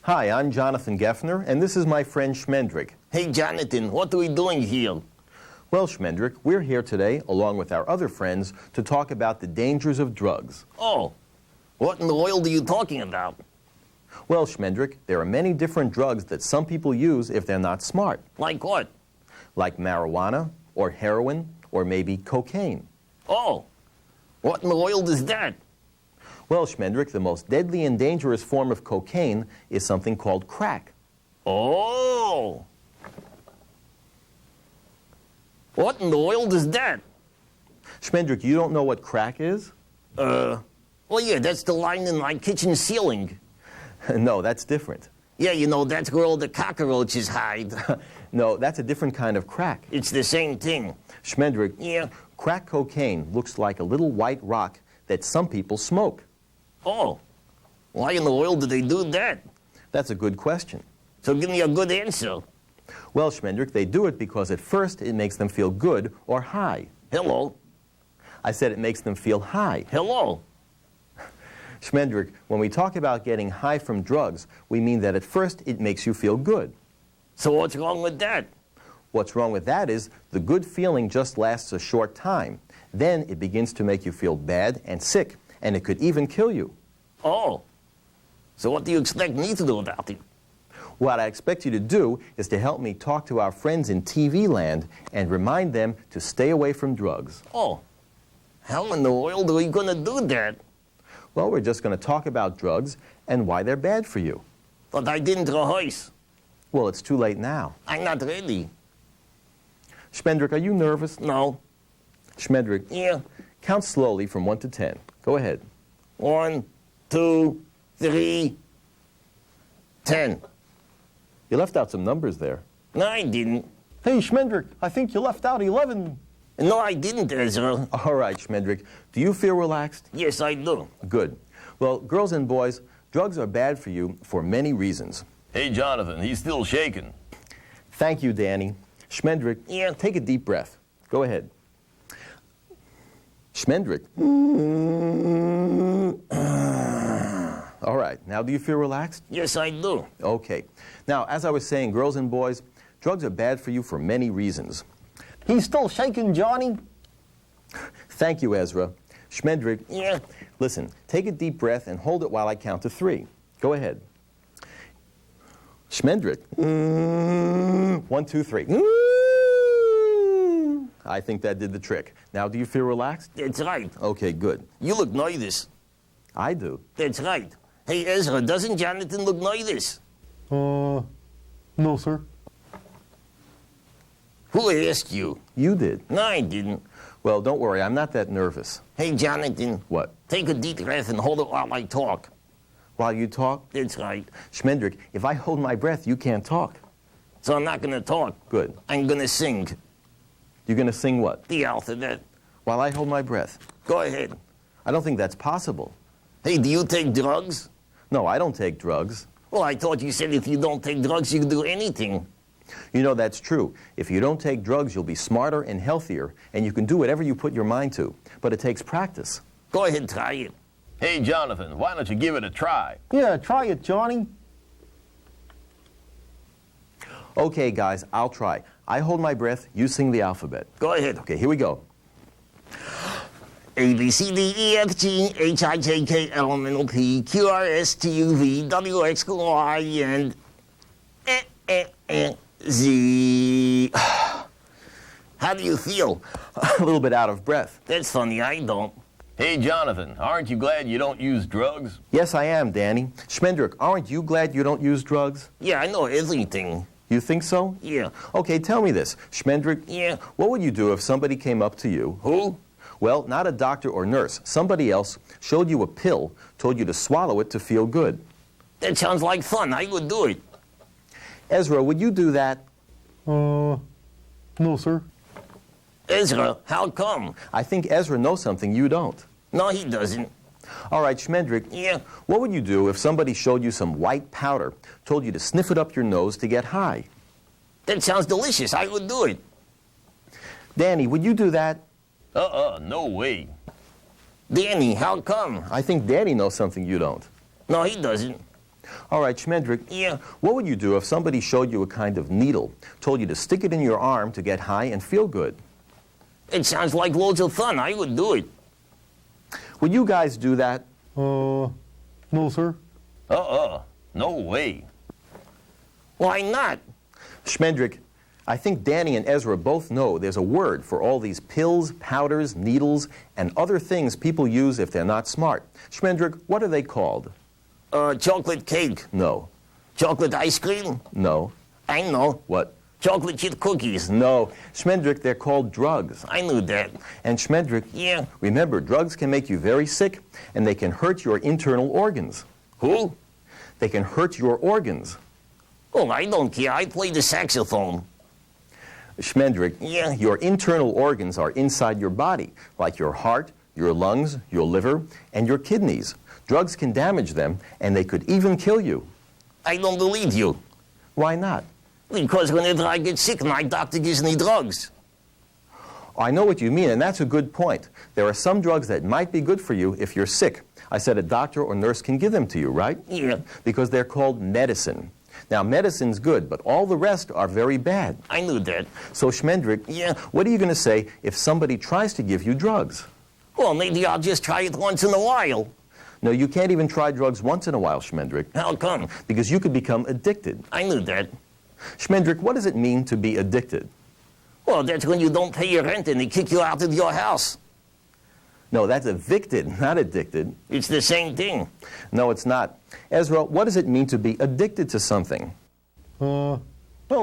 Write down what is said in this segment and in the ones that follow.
Hi, I'm Jonathan Geffner, and this is my friend Schmendrick. Hey, Jonathan, what are we doing here? Well, Schmendrick, we're here today, along with our other friends, to talk about the dangers of drugs. Oh, what in the world are you talking about? Well, Schmendrick, there are many different drugs that some people use if they're not smart. Like what? Like marijuana, or heroin, or maybe cocaine. Oh, what in the world is that? Well, Schmendrick, the most deadly and dangerous form of cocaine is something called crack. Oh! What in the world is that? Schmendrick, you don't know what crack is? Well, yeah, that's the line in my kitchen ceiling. No, that's different. Yeah, you know, that's where all the cockroaches hide. No, that's a different kind of crack. It's the same thing. Schmendrick, Yeah. crack cocaine looks like a little white rock that some people smoke. Oh, why in the world do they do that? That's a good question. So give me a good answer. Well, Schmendrick, they do it because at first it makes them feel good or high. Hello? I said it makes them feel high. Hello? Schmendrick, when we talk about getting high from drugs, we mean that at first it makes you feel good. So what's wrong with that? What's wrong with that is the good feeling just lasts a short time. Then it begins to make you feel bad and sick, and it could even kill you. Oh, so what do you expect me to do about it? What I expect you to do is to help me talk to our friends in TV land and remind them to stay away from drugs. Oh, how in the world are we going to do that? Well, we're just going to talk about drugs and why they're bad for you. But I didn't rehearse. Well, it's too late now. I'm not ready. Schmendrick, are you nervous? No. Schmendrick, Yeah. count slowly from 1 to 10. Go ahead. 1, 2, 3, 10. You left out some numbers there. No, I didn't. Hey, Schmendrick, I think you left out 11. No, I didn't, Ezra. All right, Schmendrick, do you feel relaxed? Yes, I do. Good. Well, girls and boys, drugs are bad for you for many reasons. Hey, Jonathan, he's still shaking. Thank you, Danny. Schmendrick, Yeah. take a deep breath. Go ahead. Schmendrick. All right, now do you feel relaxed? Yes, I do. Okay. Now, as I was saying, girls and boys, drugs are bad for you for many reasons. He's still shaking, Johnny. Thank you, Ezra. Schmendrick, Yeah. listen, take a deep breath and hold it while I count to 3. Go ahead. Schmendrick. 1, 2, 3. I think that did the trick. Now, do you feel relaxed? That's right. Okay, good. You look nervous. I do. That's right. Hey, Ezra, doesn't Jonathan look nervous? No, sir. Who asked you? You did. No, I didn't. Well, don't worry, I'm not that nervous. Hey, Jonathan, What? take a deep breath and hold it while I talk. While you talk? That's right. Schmendrick, if I hold my breath, you can't talk. So I'm not going to talk. Good. I'm going to sing You're going to sing what? the alphabet. While I hold my breath. Go ahead. I don't think that's possible. Hey, do you take drugs? No, I don't take drugs. Well, I thought you said if you don't take drugs, you can do anything. You know, that's true. If you don't take drugs, you'll be smarter and healthier, and you can do whatever you put your mind to. But it takes practice. Go ahead, try it. Hey, Jonathan, why don't you give it a try? Yeah, try it, Johnny. Okay, guys, I'll try. I hold my breath, you sing the alphabet. Go ahead. Okay, here we go. A, B, C, D, E, F, G, H, I, J, K, L, M, N, O, P, Q, R, S, T, U, V, W, X, Y, and Z. How do you feel? A little bit out of breath. That's funny, I don't. Hey, Jonathan, aren't you glad you don't use drugs? Yes, I am, Danny. Schmendrick, aren't you glad you don't use drugs? Yeah, I know everything. You think so? Yeah. Okay, tell me this. Schmendrick, Yeah. what would you do if somebody came up to you? Who? Well, not a doctor or nurse. Somebody else showed you a pill, told you to swallow it to feel good. That sounds like fun. I would do it. Ezra, would you do that? No, sir. Ezra, how come? I think Ezra knows something you don't. No, he doesn't. All right, Schmendrick, Yeah. what would you do if somebody showed you some white powder, told you to sniff it up your nose to get high? That sounds delicious. I would do it. Danny, would you do that? No way. Danny, how come? I think Danny knows something you don't. No, he doesn't. All right, Schmendrick. Yeah. What would you do if somebody showed you a kind of needle, told you to stick it in your arm to get high and feel good? It sounds like loads of fun. I would do it. Would you guys do that? No, sir. No way. Why not? Schmendrick, I think Danny and Ezra both know there's a word for all these pills, powders, needles, and other things people use if they're not smart. Schmendrick, what are they called? Chocolate cake. No. Chocolate ice cream. No. I know. What? Chocolate chip cookies. No. Schmendrick, they're called drugs. I knew that. And Schmendrick, Yeah. remember, drugs can make you very sick, and they can hurt your internal organs. Who? They can hurt your organs. Oh, I don't care. I play the saxophone. Schmendrick, Yeah. your internal organs are inside your body, like your heart, your lungs, your liver, and your kidneys. Drugs can damage them, and they could even kill you. I don't believe you. Why not? Because whenever I get sick, my doctor gives me drugs. I know what you mean, and that's a good point. There are some drugs that might be good for you if you're sick. I said a doctor or nurse can give them to you, right? Yeah. Because they're called medicine. Now, medicine's good, but all the rest are very bad. I knew that. So, Schmendrick, Yeah. what are you going to say if somebody tries to give you drugs? Well, maybe I'll just try it once in a while. No, you can't even try drugs once in a while, Schmendrick, How come? because you could become addicted. I knew that. Schmendrick, what does it mean to be addicted? Well, that's when you don't pay your rent and they kick you out of your house. No, that's evicted, not addicted. It's the same thing. No, it's not. Ezra, what does it mean to be addicted to something? Well,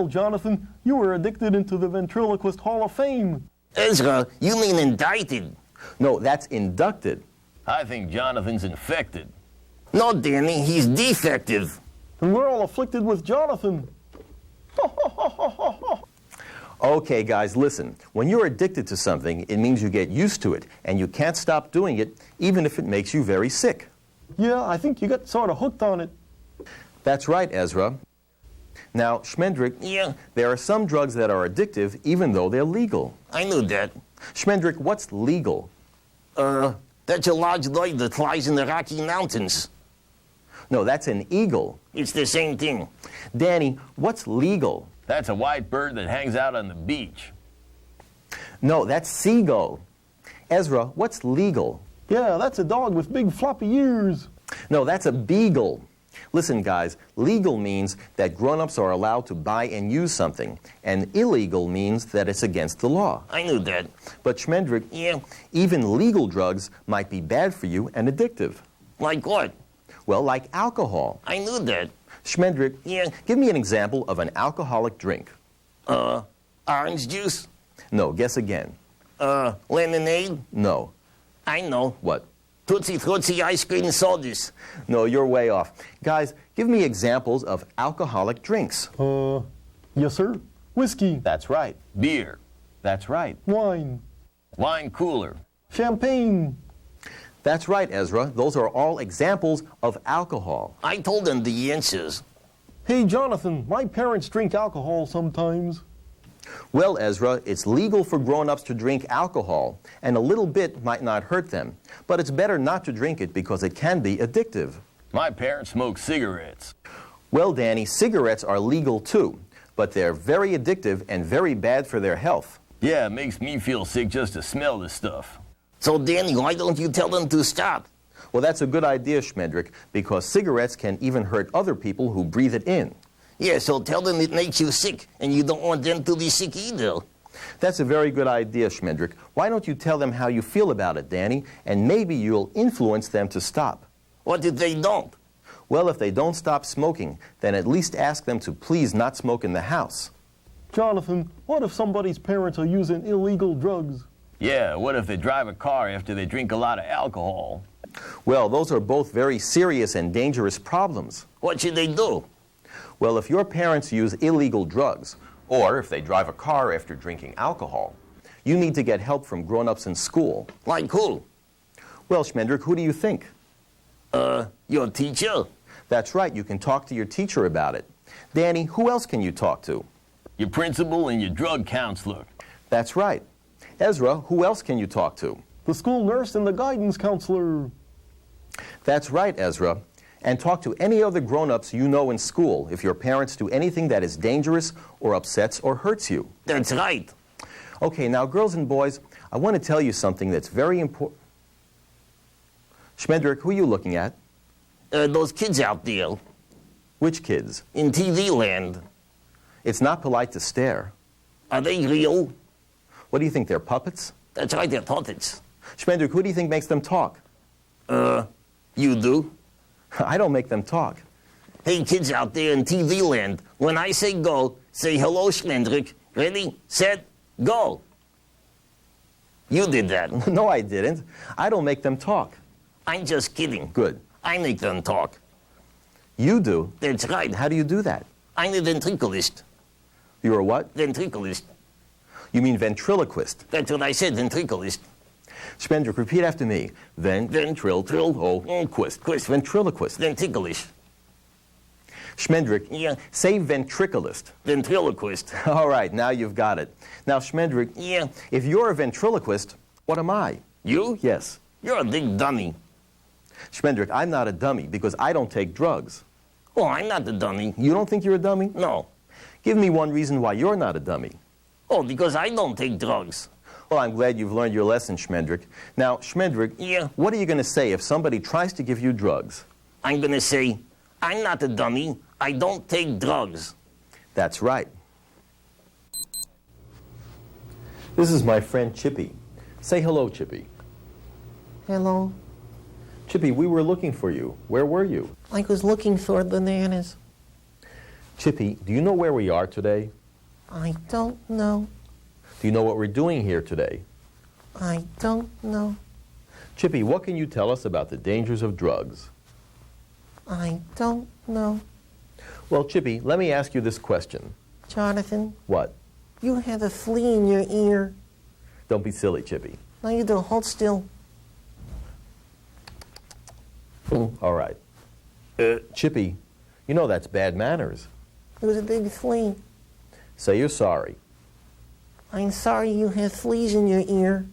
Jonathan, you were addicted into the Ventriloquist Hall of Fame. Ezra, you mean indicted. No, that's inducted. I think Jonathan's infected. No, Danny, he's defective. And we're all afflicted with Jonathan. Okay, guys, listen. When you're addicted to something, it means you get used to it, and you can't stop doing it, even if it makes you very sick. Yeah, I think you got sort of hooked on it. That's right, Ezra. Now, Schmendrick, Yeah, there are some drugs that are addictive, even though they're legal. I knew that. Schmendrick, what's legal? That's a large bird that flies in the Rocky Mountains. No, that's an eagle. It's the same thing. Danny, what's legal? That's a white bird that hangs out on the beach. No, that's seagull. Ezra, what's legal? Yeah, that's a dog with big floppy ears. No, that's a beagle. Listen, guys, legal means that grown-ups are allowed to buy and use something, and illegal means that it's against the law. I knew that. But Schmendrick, Yeah, even legal drugs might be bad for you and addictive. like what? Well, like alcohol. I knew that. Schmendrick, Yeah, give me an example of an alcoholic drink. orange juice, No, guess again. lemonade. No. I know. What? Tootsie Frutti ice cream sodas. No, you're way off. Guys, give me examples of alcoholic drinks. Yes, sir. Whiskey, That's right. Beer. That's right. wine, Wine cooler. champagne. That's right, Ezra. Those are all examples of alcohol. I told them the answers. Hey, Jonathan, my parents drink alcohol sometimes. Well, Ezra, it's legal for grown-ups to drink alcohol, and a little bit might not hurt them. But it's better not to drink it because it can be addictive. My parents smoke cigarettes. Well, Danny, cigarettes are legal too, but they're very addictive and very bad for their health. Yeah, it makes me feel sick just to smell the stuff. So, Danny, why don't you tell them to stop? Well, that's a good idea, Schmendrick, because cigarettes can even hurt other people who breathe it in. Yeah, so tell them it makes you sick, and you don't want them to be sick either. That's a very good idea, Schmendrick. Why don't you tell them how you feel about it, Danny, and maybe you'll influence them to stop. What if they don't? Well, if they don't stop smoking, then at least ask them to please not smoke in the house. Jonathan, what if somebody's parents are using illegal drugs? Yeah, what if they drive a car after they drink a lot of alcohol? Well, those are both very serious and dangerous problems. What should they do? Well, if your parents use illegal drugs, or if they drive a car after drinking alcohol, you need to get help from grown-ups in school. Like who? Well, Schmendrick, who do you think? Your teacher? That's right, you can talk to your teacher about it. Danny, who else can you talk to? Your principal and your drug counselor. That's right. Ezra, who else can you talk to? The school nurse and the guidance counselor. That's right, Ezra. And talk to any other grown-ups you know in school if your parents do anything that is dangerous or upsets or hurts you. That's right. Okay, now girls and boys, I want to tell you something that's very important. Schmendrick, who are you looking at? Those kids out there Which kids? in TV land, It's not polite to stare. are they real? What do you think, they're puppets? That's right, they're puppets. Schmendrick, who do you think makes them talk? You do? I don't make them talk. Hey, kids out there in TV land, when I say go, say hello, Schmendrick. Ready, set, go. You did that. No, I didn't. I don't make them talk. I'm just kidding. Good. I make them talk. You do? That's right. How do you do that? I'm a ventriloquist. You're a what? Ventriloquist. You mean ventriloquist. That's what I said, ventriloquist. Schmendrick, repeat after me. Quist. Ventriloquist. Ventriloquist. Schmendrick, Yeah. say ventriloquist. Ventriloquist. All right, now you've got it. Now, Schmendrick, Yeah. if you're a ventriloquist, what am I? You? Yes. You're a big dummy. Schmendrick, I'm not a dummy because I don't take drugs. Oh, I'm not the dummy. You don't think you're a dummy? No. Give me one reason why you're not a dummy. Oh, because I don't take drugs. Well, I'm glad you've learned your lesson, Schmendrick. Now, Schmendrick, Yeah. what are you going to say if somebody tries to give you drugs? I'm going to say, I'm not a dummy. I don't take drugs. That's right. This is my friend Chippy. Say hello, Chippy. Hello. Chippy, we were looking for you. Where were you? I was looking for bananas. Chippy, do you know where we are today? I don't know. Do you know what we're doing here today? I don't know. Chippy, what can you tell us about the dangers of drugs? I don't know. Well, Chippy, let me ask you this question. Jonathan, What? you have a flea in your ear. Don't be silly, Chippy. No, you don't. Hold still. All right. Chippy, you know that's bad manners. It was a big flea. Say you're sorry. I'm sorry you have fleas in your ear.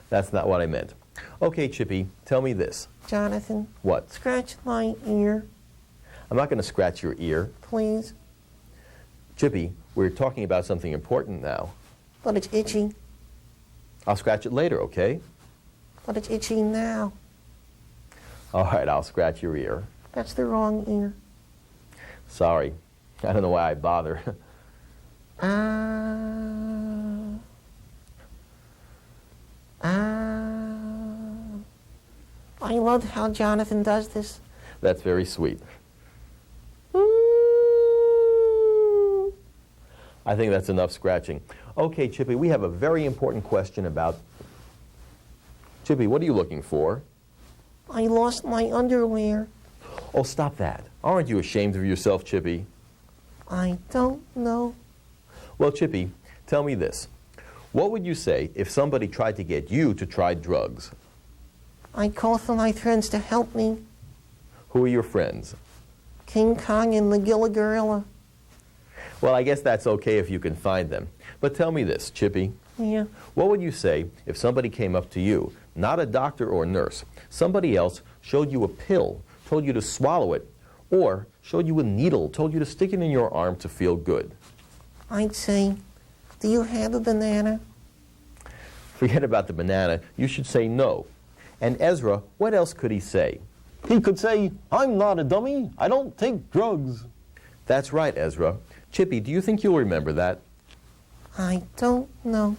That's not what I meant. Okay, Chippy, tell me this. Jonathan, What? scratch my ear, I'm not going to scratch your ear. please. Chippy, we're talking about something important now. But it's itchy. I'll scratch it later, okay? But it's itchy now. All right, I'll scratch your ear. That's the wrong ear. Sorry. I don't know why I bother. Ah. Ah. I love how Jonathan does this. That's very sweet. Ooh. I think that's enough scratching. Okay, Chippy, we have a very important question about... Chippy, what are you looking for? I lost my underwear. Oh, stop that. Aren't you ashamed of yourself, Chippy? I don't know. Well, Chippy, tell me this. What would you say if somebody tried to get you to try drugs? I'd call for my friends to help me. Who are your friends? King Kong and the Gila Gorilla. Well, I guess that's okay if you can find them. But tell me this, Chippy. Yeah. What would you say if somebody came up to you, not a doctor or nurse, somebody else showed you a pill, told you to swallow it, or showed you a needle, told you to stick it in your arm to feel good? I'd say, do you have a banana? Forget about the banana. You should say no. And Ezra, what else could he say? He could say, I'm not a dummy. I don't take drugs. That's right, Ezra. Chippy, do you think you'll remember that? I don't know.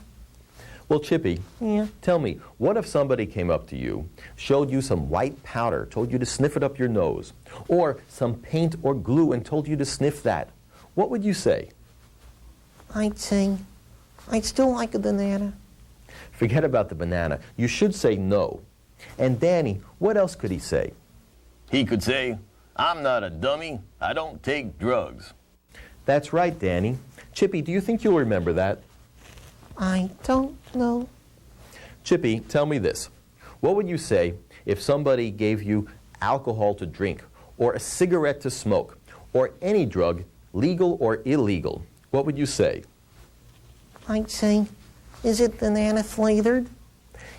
Well, Chippy, Yeah. tell me, what if somebody came up to you, showed you some white powder, told you to sniff it up your nose, or some paint or glue and told you to sniff that? What would you say? I'd say, I'd still like a banana. Forget about the banana. You should say no. And Danny, what else could he say? He could say, I'm not a dummy. I don't take drugs. That's right, Danny. Chippy, do you think you'll remember that? I don't know. Chippy, tell me this. What would you say if somebody gave you alcohol to drink, or a cigarette to smoke, or any drug, legal or illegal? What would you say? I'd say, is it banana flavored?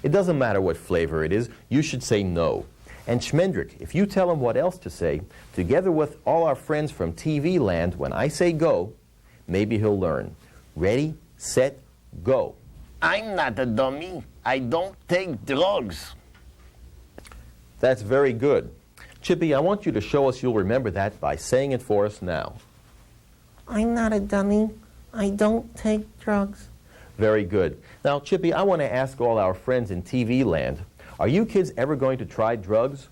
It doesn't matter what flavor it is. You should say no. And Schmendrick, if you tell him what else to say, together with all our friends from TV land, when I say go, maybe he'll learn. Ready, set, go. I'm not a dummy. I don't take drugs. That's very good. Chippy, I want you to show us you'll remember that by saying it for us now. I'm not a dummy. I don't take drugs. Very good. Now, Chippy, I want to ask all our friends in TV land, are you kids ever going to try drugs?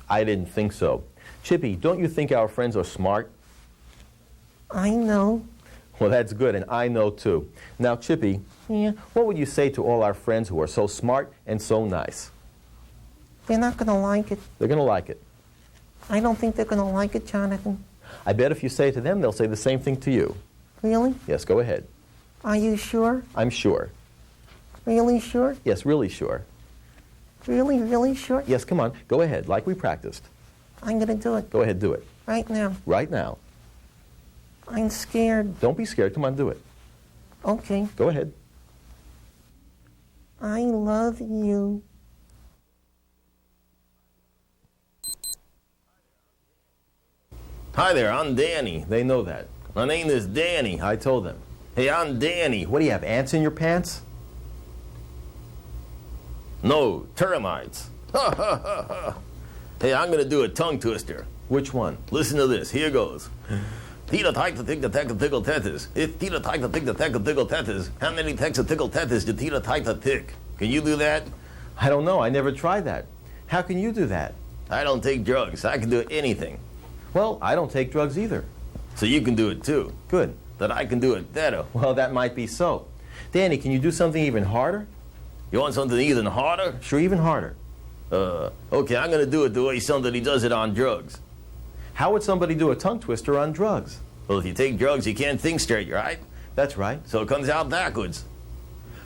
I didn't think so. Chippy, don't you think our friends are smart? I know. Well, that's good, and I know too. Now, Chippy, what would you say to all our friends who are so smart and so nice? They're not going to like it. They're going to like it. I don't think they're going to like it, Jonathan. I bet if you say it to them, they'll say the same thing to you. Really? Yes, go ahead. Are you sure? I'm sure. Really sure? Yes, really sure. Really, really sure? Yes, come on, go ahead, like we practiced. I'm going to do it. Go ahead, do it. Right now. Right now. I'm scared. Don't be scared, come on, do it. Okay. Go ahead. I love you. Hi there, I'm Danny. They know that. My name is Danny. I told them. Hey, I'm Danny. What do you have, ants in your pants? No, termites. Ha ha ha ha. Hey, I'm gonna do a tongue twister. Which one? Listen to this. Here goes. Tita tyke the tick the tack the tickle tetas. If Tita tyke the tick the tack the tickle tetas, how many tacks of tickle tetas did Tita tyke the tick? Can you do that? I don't know, I never tried that. How can you do that? I don't take drugs. I can do anything. Well, I don't take drugs either. So you can do it too. Good. That I can do it better. Well, that might be so. Danny, can you do something even harder? You want something even harder? Sure, even harder. Okay, I'm gonna do it the way somebody does it on drugs. How would somebody do a tongue twister on drugs? Well, if you take drugs, you can't think straight, right? That's right. So it comes out backwards.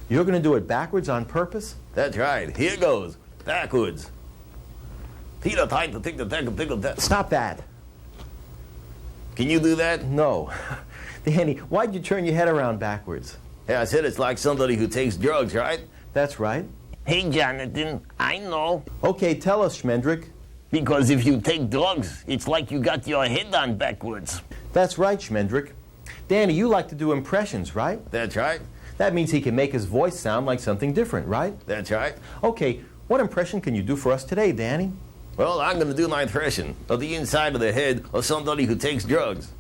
You're going to do it backwards on purpose? That's right. Here goes. Backwards. Tita tyke the tick the tack the tickle tet. Stop that. Can you do that? No. Danny, why'd you turn your head around backwards? Yeah, I said it's like somebody who takes drugs, right? That's right. Hey, Jonathan, I know. Okay, tell us, Schmendrick. Because if you take drugs, it's like you got your head on backwards. That's right, Schmendrick. Danny, you like to do impressions, right? That's right. That means he can make his voice sound like something different, right? That's right. Okay, what impression can you do for us today, Danny? Well, I'm going to do my impression of the inside of the head of somebody who takes drugs.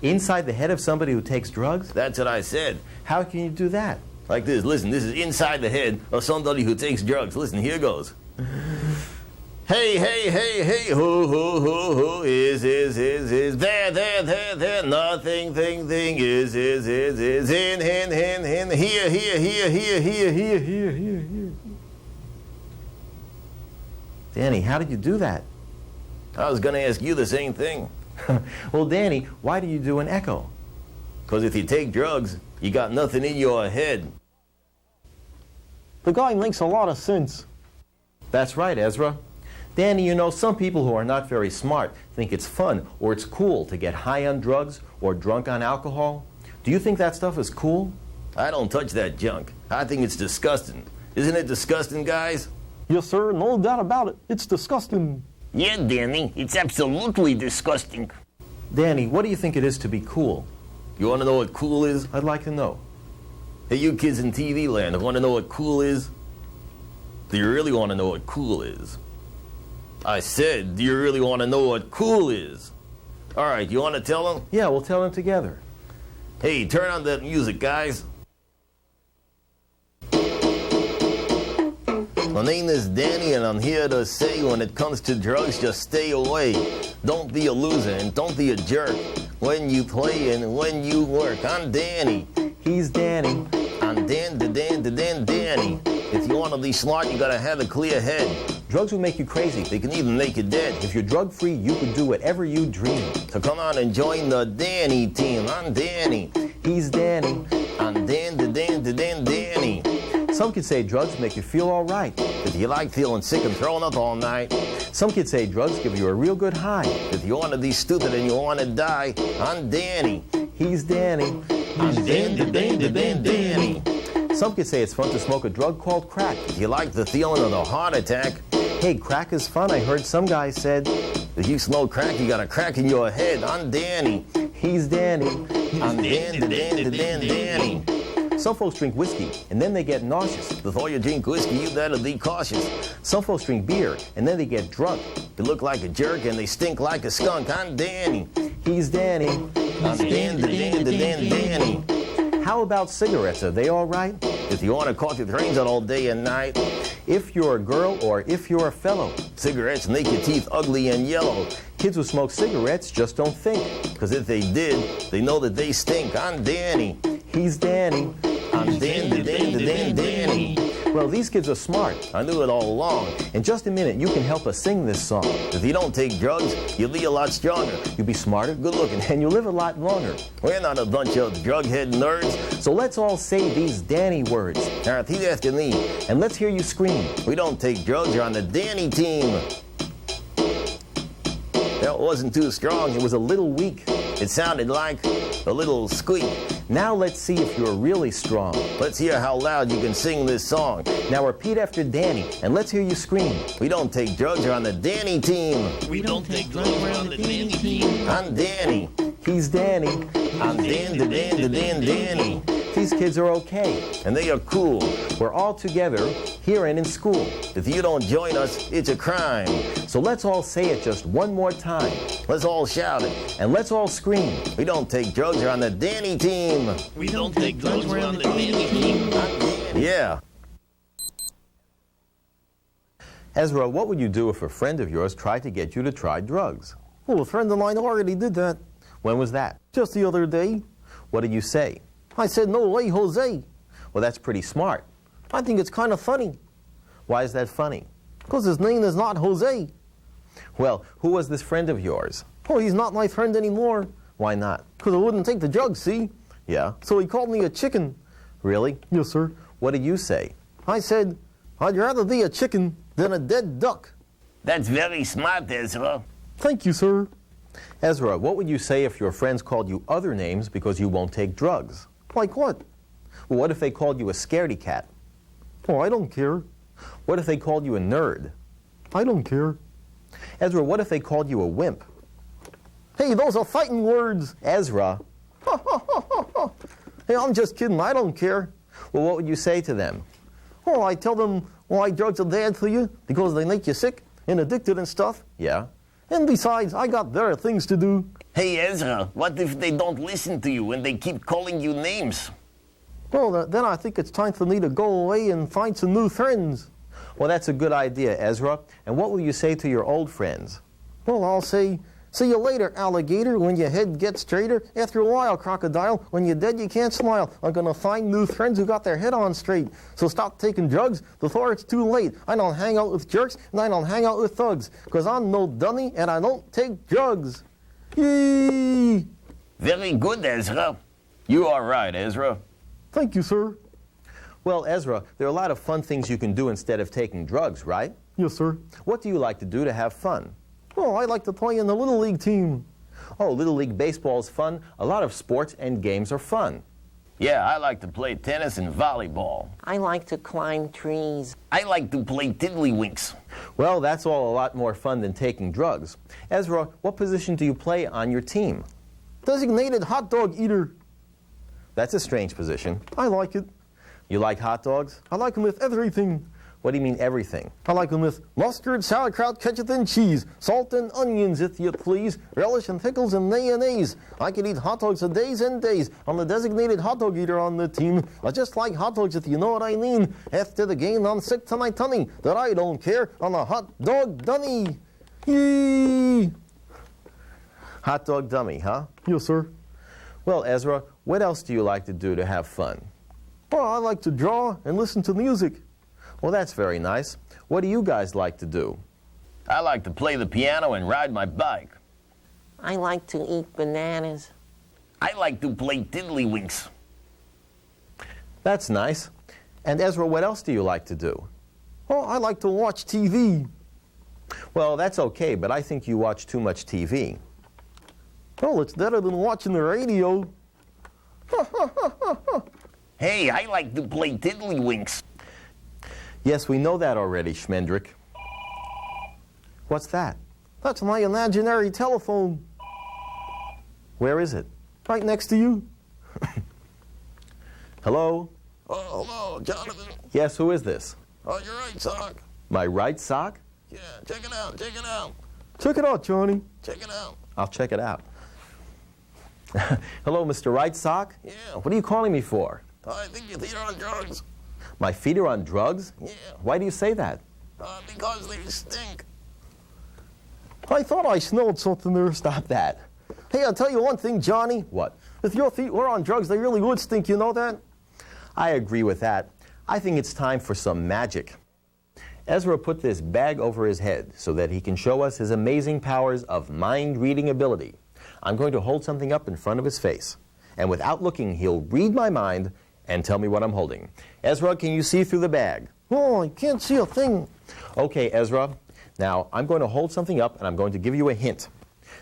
Inside the head of somebody who takes drugs? That's what I said. How can you do that? Like this. Listen, this is inside the head of somebody who takes drugs. Listen, here goes. Hey, hey, hey, hey, who, is, there, nothing, thing, is, in, here. Danny, how did you do that? I was going to ask you the same thing. Well, Danny, why do you do an echo? Because if you take drugs, you got nothing in your head. The guy makes a lot of sense. That's right, Ezra. Danny, you know, some people who are not very smart think it's fun or it's cool to get high on drugs or drunk on alcohol. Do you think that stuff is cool? I don't touch that junk. I think it's disgusting. Isn't it disgusting, guys? Yes, sir, no doubt about it. It's disgusting. Yeah, Danny, it's absolutely disgusting. Danny, what do you think it is to be cool? You want to know what cool is? I'd like to know. Hey, you kids in TV land, want to know what cool is? Do you really want to know what cool is? I said, do you really want to know what cool is? All right, you want to tell them? Yeah, we'll tell them together. Hey, turn on that music, guys. My name is Danny, and I'm here to say when it comes to drugs, just stay away. Don't be a loser, and don't be a jerk. When you play and when you work, I'm Danny. He's Danny. I'm Danny. If you want to be smart, you gotta have a clear head. Drugs will make you crazy. They can even make you dead. If you're drug-free, you can do whatever you dream. So come on and join the Danny team. I'm Danny. He's Danny. I'm Danny. Some kids say drugs make you feel all right. If you like feeling sick and throwing up all night. Some kids say drugs give you a real good high. If you want to be stupid and you want to die, I'm Danny. He's Danny. I'm Danny. Some kids say it's fun to smoke a drug called crack. If you like the feeling of a heart attack, Hey, crack is fun. I heard some guy said. If you smoke crack, you got a crack in your head. I'm Danny. He's Danny. I'm Danny. Some folks drink whiskey, and then they get nauseous. Before you drink whiskey, you better be cautious. Some folks drink beer, and then they get drunk. They look like a jerk and they stink like a skunk. I'm Danny. He's Danny. I'm Danny. How about cigarettes? Are they all right? If you want to cough your brains out all day and night, If you're a girl or if you're a fellow, cigarettes make your teeth ugly and yellow. kids who smoke cigarettes just don't think. Because if they did, they know that they stink. I'm Danny. He's Danny. I'm Danny. Well, these kids are smart. I knew it all along. In just a minute, you can help us sing this song. If you don't take drugs, you'll be a lot stronger. You'll be smarter, good looking, and you'll live a lot longer. We're not a bunch of drug-head nerds. So let's all say these Danny words. Now repeat after me. And let's hear you scream. We don't take drugs, you're on the Danny team. That wasn't too strong. It was a little weak. It sounded like a little squeak. Now let's see if you're really strong. Let's hear how loud you can sing this song. Now repeat after Danny, and let's hear you scream. We don't take drugs, you're on the Danny team. We don't take drugs, we're on the Danny team. I'm Danny. He's Danny. I'm Danny. These kids are okay. And they are cool. We're all together here and in school. If you don't join us, it's a crime. So let's all say it just one more time. Let's all shout it. And let's all scream. We don't take drugs, you're on the Danny team. We don't take drugs, we're on the Danny team. Yeah. Ezra, what would you do if a friend of yours tried to get you to try drugs? Well, a friend of mine already did that When was that? just the other day. What did you say? I said, no way, Jose. Well, that's pretty smart. I think it's kind of funny, Why is that funny? because his name is not Jose. Well, who was this friend of yours? Oh, he's not my friend anymore, Why not? because I wouldn't take the drugs, see? Yeah? So he called me a chicken. Really? Yes, sir. What did you say? I said, I'd rather be a chicken than a dead duck. That's very smart, Ezra. Thank you, sir. Ezra, what would you say if your friends called you other names because you won't take drugs? Like what? Well, what if they called you a scaredy cat? Oh, I don't care. What if they called you a nerd? I don't care. Ezra, what if they called you a wimp? Hey, those are fighting words. Ezra, Hey, I'm just kidding. I don't care. well, what would you say to them? Oh, I tell them why drugs are bad for you because they make you sick and addicted and stuff. Yeah? And besides, I got better things to do. Hey, Ezra, what if they don't listen to you and they keep calling you names? Well, then I think it's time for me to go away and find some new friends. Well, that's a good idea, Ezra. And what will you say to your old friends? Well, I'll say, see you later, alligator, when your head gets straighter. After a while, crocodile, when you're dead, you can't smile. I'm going to find new friends who got their head on straight. So stop taking drugs before it's too late. I don't hang out with jerks, and I don't hang out with thugs, because I'm no dummy, and I don't take drugs. Yee! Very good, Ezra. You are right, Ezra. Thank you, sir. Well, Ezra, there are a lot of fun things you can do instead of taking drugs, right? Yes, sir. What do you like to do to have fun? Oh, I like to play in the Little League team. Oh, Little League Baseball is fun. A lot of sports and games are fun. Yeah, I like to play tennis and volleyball. I like to climb trees. I like to play tiddlywinks. Well, that's all a lot more fun than taking drugs. Ezra, what position do you play on your team? Designated hot dog eater. That's a strange position. I like it. You like hot dogs? I like them with everything. What do you mean everything? I like them with mustard, sauerkraut, ketchup, and cheese, salt and onions, if you please, relish and pickles and mayonnaise. I could eat hot dogs for days and days. I'm the designated hot dog eater on the team. I just like hot dogs, if you know what I mean. After the game, I'm sick to my tummy, but I don't care. I'm a hot dog dummy. Yee! Hot dog dummy, huh? Yes, sir. Well, Ezra, what else do you like to do to have fun? Well, I like to draw and listen to music. Well, that's very nice. What do you guys like to do? I like to play the piano and ride my bike. I like to eat bananas. I like to play tiddlywinks. That's nice. And Ezra, what else do you like to do? Oh, I like to watch TV. Well, that's okay, but I think you watch too much TV. Well, it's better than watching the radio. Hey, I like to play tiddlywinks. Yes, we know that already, Schmendrick. What's that? That's my imaginary telephone. Where is it? Right next to you. Hello? Oh, hello, Jonathan. Yes, who is this? Oh, you're right, sock. My right sock? Yeah, check it out, check it out. Check it out, Johnny. Check it out. I'll check it out. Hello, Mr. Right Sock? Yeah. What are you calling me for? I think your feet are on drugs. My feet are on drugs? Yeah. Why do you say that? Because they stink. I thought I smelled something there. Stop that. Hey, I'll tell you one thing, Johnny. What? If your feet were on drugs, they really would stink, you know that? I agree with that. I think it's time for some magic. Ezra put this bag over his head so that he can show us his amazing powers of mind-reading ability. I'm going to hold something up in front of his face, and without looking, he'll read my mind and tell me what I'm holding. Ezra, can you see through the bag? Oh, I can't see a thing. Okay, Ezra. Now, I'm going to hold something up, and I'm going to give you a hint.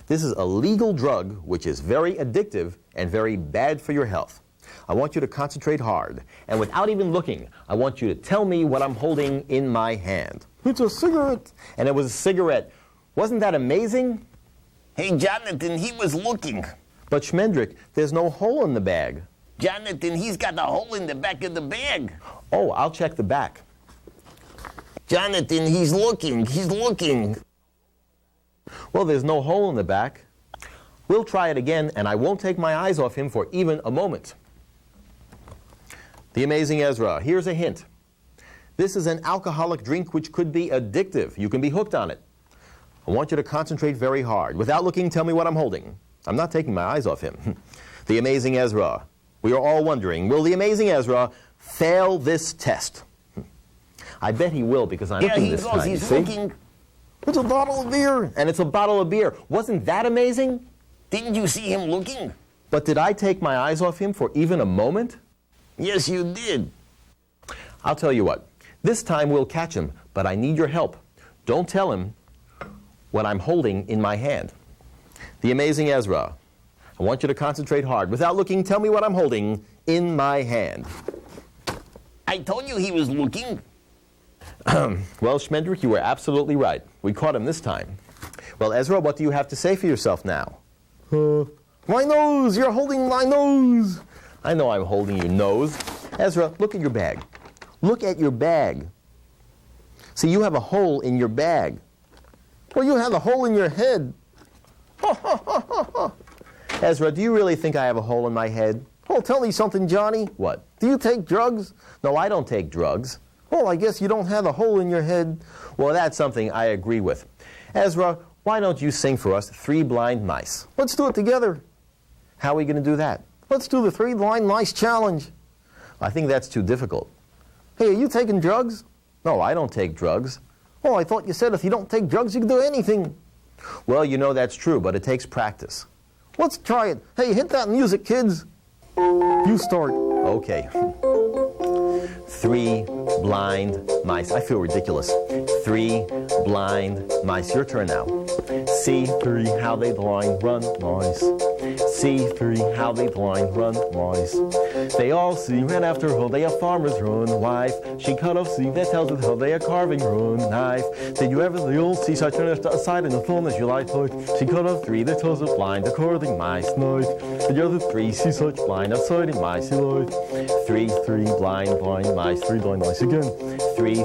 This is a legal drug which is very addictive and very bad for your health. I want you to concentrate hard, and without even looking, I want you to tell me what I'm holding in my hand. It's a cigarette. And it was a cigarette. Wasn't that amazing? Hey, Jonathan, he was looking. But Schmendrick, there's no hole in the bag. Jonathan, he's got a hole in the back of the bag. Oh, I'll check the back. Jonathan, he's looking. He's looking. Well, there's no hole in the back. We'll try it again, and I won't take my eyes off him for even a moment. The amazing Ezra, here's a hint. This is an alcoholic drink which could be addictive. You can be hooked on it. I want you to concentrate very hard. Without looking, tell me what I'm holding. I'm not taking my eyes off him. The amazing Ezra. We are all wondering, will the amazing Ezra fail this test? I bet he will, because I'm looking this time. He's see? looking. It's a bottle of beer. And it's a bottle of beer. Wasn't that amazing? Didn't you see him looking? But did I take my eyes off him for even a moment? Yes, you did. I'll tell you what. This time we'll catch him, but I need your help. Don't tell him what I'm holding in my hand. The amazing Ezra. I want you to concentrate hard. Without looking, tell me what I'm holding in my hand. I told you he was looking. Well, Schmendrick, you were absolutely right. We caught him this time. Well, Ezra, what do you have to say for yourself now? My nose. You're holding my nose. I know I'm holding your nose. Ezra, look at your bag. Look at your bag. See, you have a hole in your bag. Well, you have a hole in your head. Ezra, do you really think I have a hole in my head? Oh, tell me something, Johnny. What? Do you take drugs? No, I don't take drugs. Well, I guess you don't have a hole in your head. Well, that's something I agree with. Ezra, why don't you sing for us Three Blind Mice? Let's do it together. How are we going to do that? Let's do the 3 blind mice challenge. I think that's too difficult. Hey, are you taking drugs? No, I don't take drugs. Oh, I thought you said if you don't take drugs, you can do anything. Well, you know that's true, but it takes practice. Let's try it. Hey, hit that music, kids. You start. Okay. 3 blind mice. I feel ridiculous. 3 blind mice. Your turn now. See 3 how they blind run mice. See 3 how they blind run mice. They all see ran after her. They a farmer's run wife. She cut off see that tells with her they a carving run knife. Did you ever the old see such an aside in the phone as you like put? She cut off 3 that tells of blind according mice night. The other 3 see such blind outside in mice light. 3 blind mice. 3 blind mice again. 3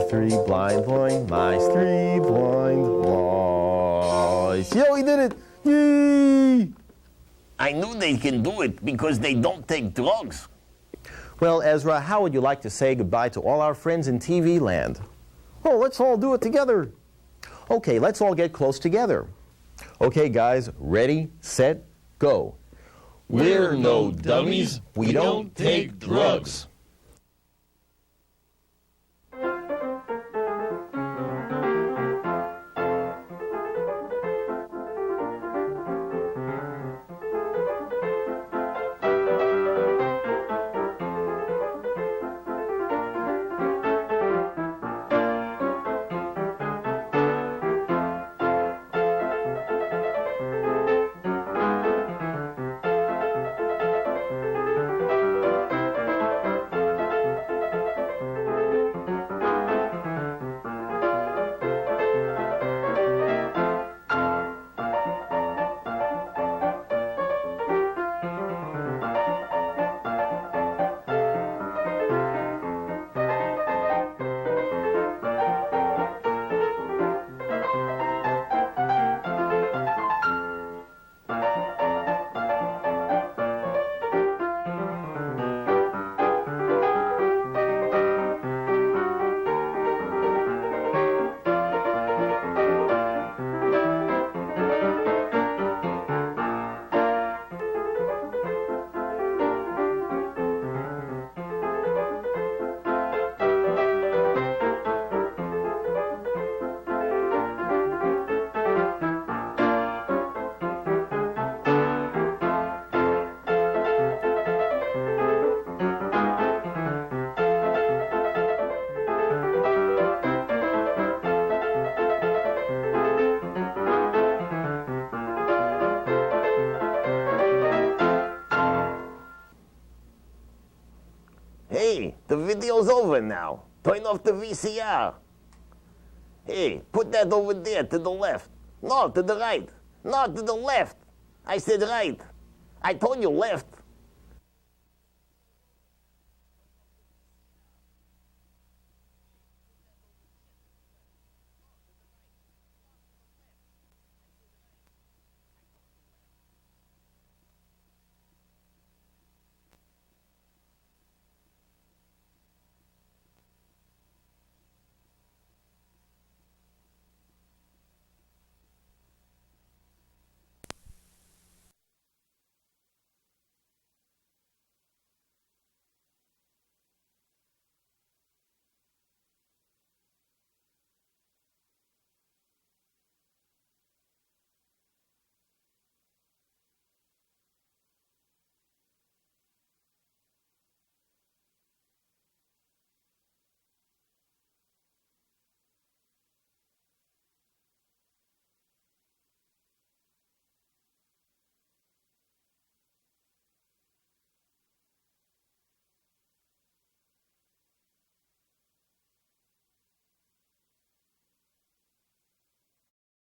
blind mice. 3 blind mice. Yeah, we did it. Yay! I knew they can do it because they don't take drugs. Well, Ezra, how would you like to say goodbye to all our friends in TV land? Oh, let's all do it together. Okay, let's all get close together. Okay, guys, ready, set, go. We're no dummies. We don't take drugs. Hey, the video's over now. Turn off the VCR. Hey, put that over there to the left. No, to the right. No, to the left. I said right. I told you left.